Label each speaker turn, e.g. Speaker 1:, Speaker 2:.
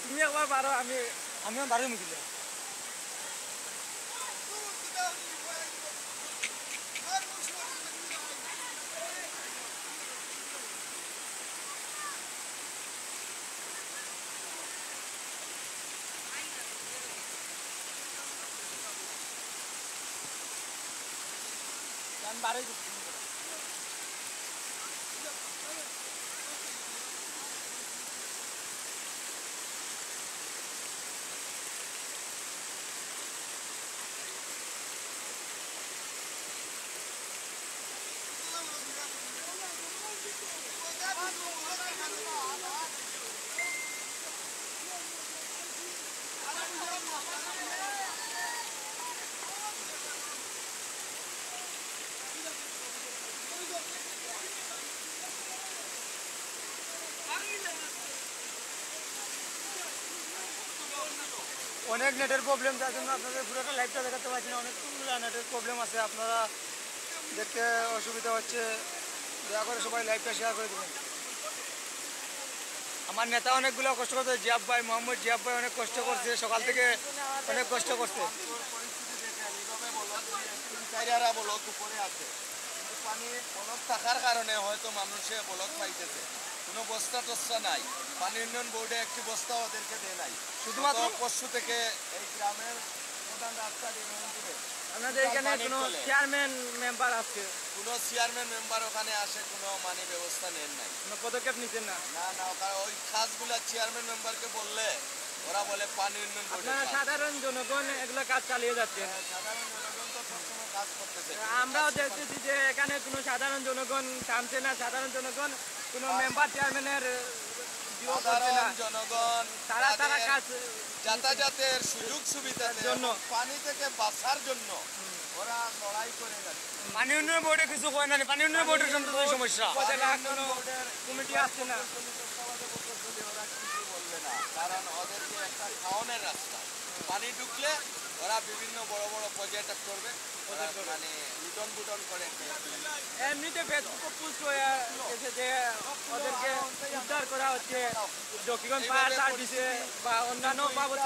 Speaker 1: তুমি একবার পারো, আমিও বারো মুছিল। আমি বারোই অনেক নেটের প্রবলেম, যার জন্য আপনাদের পুরোটা লাইভটা দেখাতে পারছি না। অনেকগুলো নেটের প্রবলেম আছে, আপনারা দেখতে অসুবিধা হচ্ছে। দয়া করে সবাই লাইভটা শেয়ার করে দেবেন। আমার নেতা অনেকগুলো কষ্ট করছে, জিয়াব ভাই, মোহাম্মদ জিয়াব ভাই অনেক কষ্ট করছে, সকাল থেকে অনেক কষ্ট করছে।
Speaker 2: পানি বলক থাকার কারণে হয়তো মানুষে বলক পাইতেছে, কোনো বস্তা টস্তা নাই। পানি উন্নয়ন বোর্ডে একটি বস্তা ওদেরকে দেয় নাই।
Speaker 1: শুধুমাত্র
Speaker 2: পরশু থেকে এই গ্রামের প্রধান রাস্তা নির্মাণ করে
Speaker 1: আপনাদের এখানে কোনো চেয়ারম্যান মেম্বার আছে?
Speaker 2: কোনো চেয়ারম্যান মেম্বার ওখানে আসে কোনো মানে ব্যবস্থা নেন নাই,
Speaker 1: কোনো পদক্ষেপ নিচ্ছেন না?
Speaker 2: না না, ওই কাজগুলা চেয়ারম্যান মেম্বারকে বললে ওরা বলে পানি উন্নয়ন বোর্ডে।
Speaker 1: আপনারা সাধারণ জনগণ এগুলো কাজ চালিয়ে যাচ্ছে।
Speaker 2: সাধারণ জনগণ তো সবসময় কাজ করতেছে।
Speaker 1: আমরাও দেখতেছি যে এখানে কোনো সাধারণ জনগণ থামছে না, সাধারণ জনগণ কোনো মেম্বার চেয়ারম্যানের
Speaker 2: সাধারণ জনগণ
Speaker 1: তারা কাজ
Speaker 2: যাতায়াতের সুযোগ সুবিধার জন্য, পানি থেকে বাঁচার জন্য ওরা লড়াই করে যাচ্ছে।
Speaker 1: পানি উন্নয়ন বোর্ডে কিছু হয় না, পানি উন্নয়ন বোর্ডের জন্য সমস্যা। কমিটি আসছে না,
Speaker 2: ওরা কিছু বলবে না, কারণ ওদেরকে একটা খাওয়ানোর রাস্তা। পানি ঢুকলে ওরা বিভিন্ন বড় বড় পর্যটক করবে, মানে লুটন বুটন করে।
Speaker 1: এমনিতে ফেসবুকে পোস্ট হয়ে গেছে যে ওদেরকে উদ্ধার করা হচ্ছে, দক্ষিণ ফায়ার সার্ভিসে বা অন্যান্য বাবদ